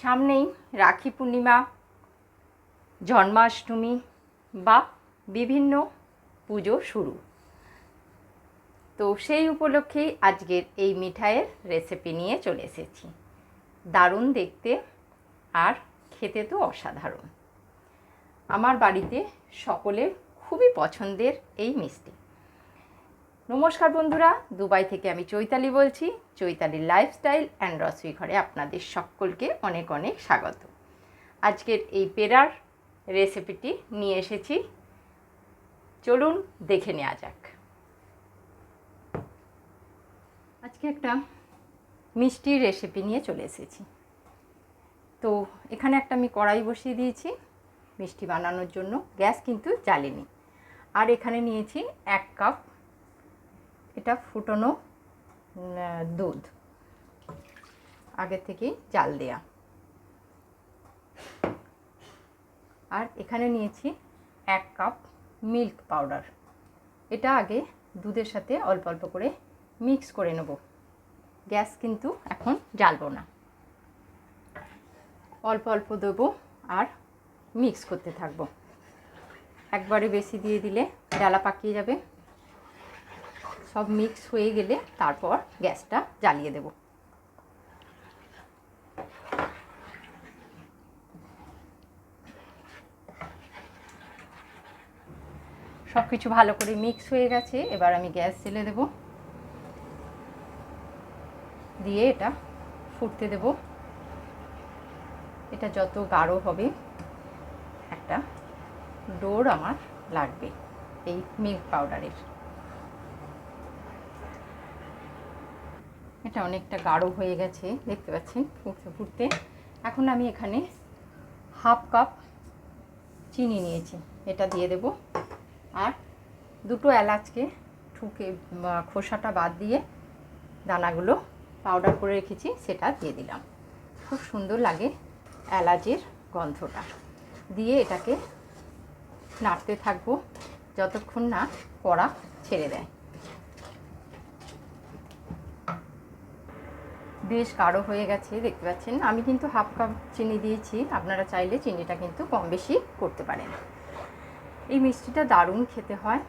সামনেই রাখি পূর্ণিমা, জন্মাষ্টমী বা বিভিন্ন পুজো শুরু। তো সেই উপলক্ষেই আজকের এই মিঠাইয়ের রেসিপি নিয়ে চলে এসেছি। দারুণ দেখতে আর খেতে তো অসাধারণ। আমার বাড়িতে সকলের খুবই পছন্দের এই মিষ্টি। নমস্কার বন্ধুরা, দুবাই থেকে আমি চৈতালি বলছি। চৈতালির লাইফস্টাইল অ্যান্ড রসুই ঘরে আপনাদের সকলকে অনেক অনেক স্বাগত। আজকের এই পেড়ার রেসিপিটি নিয়ে এসেছি, চলুন দেখে নেওয়া যাক। আজকে একটা মিষ্টির রেসিপি নিয়ে চলে এসেছি। তো এখানে একটা আমি কড়াই বসিয়ে দিয়েছি মিষ্টি বানানোর জন্য, গ্যাস কিন্তু জ্বালিনি। আর এখানে নিয়েছি 1 কাপ এটা ফুটনো দুধ, আগে থেকেই জাল দেয়া। আর এখানে নিয়েছি 1 কাপ মিল্ক পাউডার। এটা আগে দুধের সাথে অল্প অল্প করে মিক্স করে নেব। গ্যাস কিন্তু এখন জ্বালবো না, অল্প অল্প দেবো আর মিক্স করতে থাকবো। একবারে বেশি দিয়ে দিলে ডালা পাকিয়ে যাবে। সব মিক্স হয়ে গেলে তারপর গ্যাসটা জ্বালিয়ে দেব। সব কিছু ভালো করে মিক্স হয়ে গেছে। এবার আমি গ্যাস জ্বেলে দেব, দিয়ে এটা ফুটতে দেব। এটা যত গাঢ় হবে একটা ডোর আমার লাগবে এই মিল্ক পাউডারের। এটা অনেকটা গাঢ় হয়ে গেছে, দেখতে পাচ্ছেন ফুটতে ফুটতে। এখন আমি এখানে 1/2 কাপ চিনি নিয়েছি, এটা দিয়ে দেব। আর 2টো এলাচকে ঠুকে খোসাটা বাদ দিয়ে দানাগুলো পাউডার করে রেখেছি, সেটা দিয়ে দিলাম। খুব সুন্দর লাগে এলাচের গন্ধটা। দিয়ে এটাকে নাড়তে থাকবো যতক্ষণ না কড়া ছেড়ে দেয়। বেশ গাঢ় হয়ে গেছে, দেখতে পাচ্ছেন। আমি কিন্তু 1/2 কাপ চিনি দিয়েছি, আপনারা চাইলে চিনিটা কিন্তু কম বেশি করতে পারেন। এই মিষ্টিটা দারুণ খেতে হয়।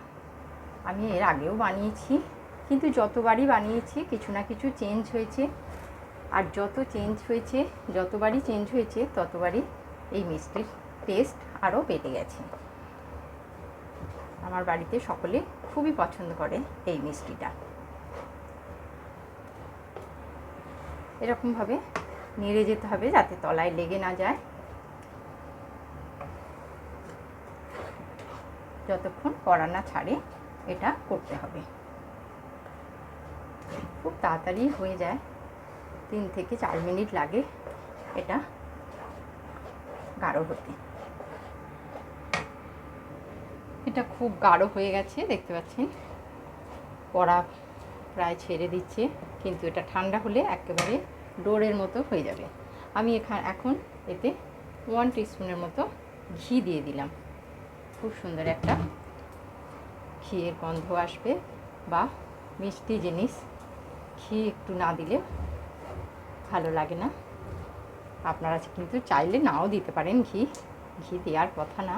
আমি এর আগেও বানিয়েছি, কিন্তু যতবারই বানিয়েছি কিছু না কিছু চেঞ্জ হয়েছে। আর যতবারই চেঞ্জ হয়েছে ততবারই এই মিষ্টির টেস্ট আরও বেড়ে গেছে। আমার বাড়িতে সকলে খুবই পছন্দ করে এই মিষ্টিটা। এরকমভাবে নেড়ে যেতে হবে যাতে তলায় লেগে না যায়, যতক্ষণ কড়া না ছাড়ে এটা করতে হবে। খুব তাড়াতাড়ি হয়ে যায়, 3 থেকে 4 মিনিট লাগে এটা গাঢ় হতে। এটা খুব গাঢ় হয়ে গেছে, দেখতে পাচ্ছেন। কড়া প্রায় ছেড়ে দিচ্ছে, কিন্তু এটা ঠান্ডা হলে একেবারে ডোরের মতো হয়ে যাবে। আমি এখন এতে 1 টিস্পুনের মতো ঘি দিয়ে দিলাম। খুব সুন্দর একটা ঘিয়ের গন্ধ আসবে, বা মিষ্টি জিনিস ঘি একটু না দিলে ভালো লাগে না। আপনারা কিন্তু চাইলে নাও দিতে পারেন, ঘি দেওয়ার কথা না।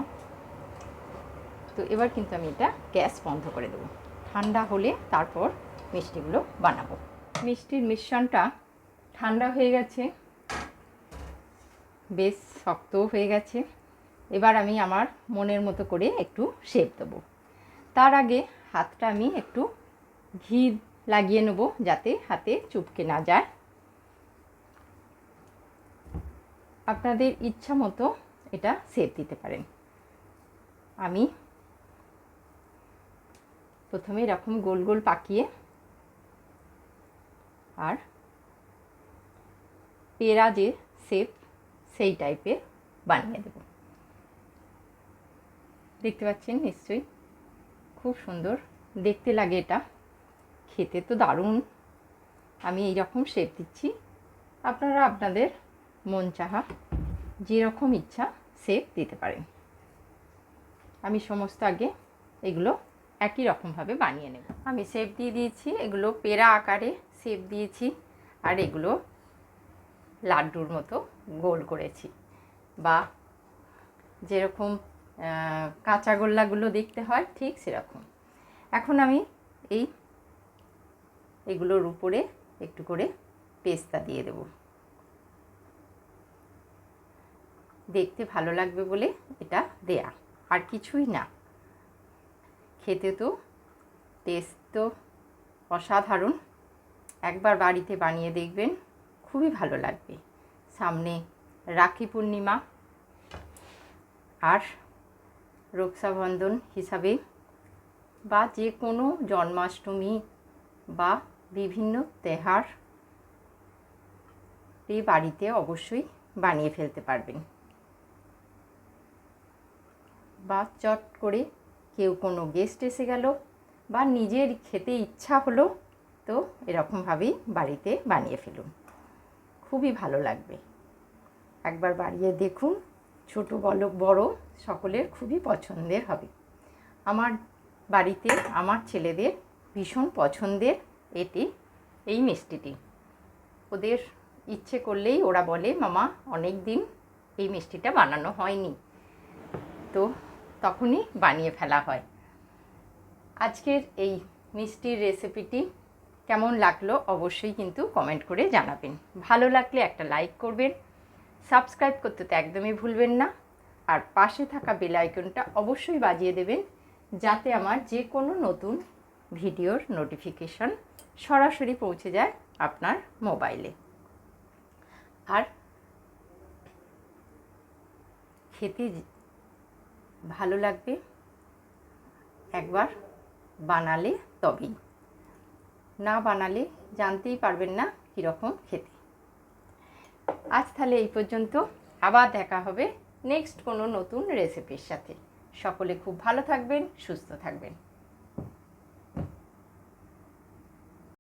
তো এবার কিন্তু আমি এটা গ্যাস বন্ধ করে দেবো। ঠান্ডা হলে তারপর মিষ্টিগুলো বানাবো। মিষ্টির মিশ্রণটা ঠান্ডা হয়ে গেছে, বেশ শক্তও হয়ে গেছে। এবার আমি আমার মনের মতো করে একটু শেপ দেবো। তার আগে হাতটা আমি একটু ঘি লাগিয়ে নেব, যাতে হাতে চুপকে না যায়। আপনাদের ইচ্ছা মতো এটা শেপ দিতে পারেন। আমি প্রথমে এরকম গোল গোল পাকিয়ে আর পেড়া যে শেপ সেই টাইপের বানিয়ে দেব। দেখতে পাচ্ছেন নিশ্চয়ই, খুব সুন্দর দেখতে লাগে। এটা খেতে তো দারুণ। আমি এই রকম শেপ দিচ্ছি, আপনারা আপনাদের মন চাহা যেরকম ইচ্ছা শেপ দিতে পারেন। আমি সমস্ত আগে এগুলো একই রকমভাবে বানিয়ে নেব। আমি শেপ দিয়ে দিয়েছি, এগুলো পেড়া আকারে শেপ দিয়েছি। আর এগুলো লাড্ডুর মতো গোল করেছি, বা যেরকম কাঁচা গোল্লাগুলো দেখতে হয় ঠিক সেরকম। এখন আমি এগুলোর উপরে একটু করে পেস্তা দিয়ে দেব, দেখতে ভালো লাগবে বলে এটা দেয়া, আর কিছুই না। খেতে তো টেস্ট তো অসাধারণ, একবার বাড়িতে বানিয়ে দেখবেন, খুবই ভালো লাগবে। সামনে রাখি পূর্ণিমা আর রক্ষাবন্ধন হিসাবে, বা যে কোনো জন্মাষ্টমী বা বিভিন্ন তেহার বাড়িতে অবশ্যই বানিয়ে ফেলতে পারবেন। বা চট করে কেউ কোনো গেস্ট এসে গেল, বা নিজের খেতে ইচ্ছা হলো, তো এরকমভাবেই বাড়িতে বানিয়ে ফেলুন, খুবই ভালো লাগবে। একবার বানিয়ে দেখুন, ছোট বড় সকলের খুবই পছন্দের হবে। আমার বাড়িতে আমার ছেলেদের ভীষণ পছন্দের এই মিষ্টিটি। ওদের ইচ্ছে করলেই ওরা বলে, মামা অনেক দিন এই মিষ্টিটা বানানো হয়নি, তো তখনই বানিয়ে ফেলা হয়। আজকের এই মিষ্টির রেসিপিটি কেমন লাগলো অবশ্যই কিন্তু কমেন্ট করে জানাবেন। ভালো লাগলে একটা লাইক করবেন, সাবস্ক্রাইব করতে তো একদমই ভুলবেন না, আর পাশে থাকা বেল আইকনটা অবশ্যই বাজিয়ে দেবেন, যাতে আমার যে কোনো নতুন ভিডিওর নোটিফিকেশন সরাসরি পৌঁছে যায় আপনার মোবাইলে। আর খেতে ভালো লাগবে, একবার বানালে তবেই, না বানালে জানতেই পারবেন না কীরকম খেতে। আজ তাহলে এই পর্যন্ত, আবার দেখা হবে নেক্সট কোনো নতুন রেসিপির সাথে। সকলে খুব ভালো থাকবেন, সুস্থ থাকবেন।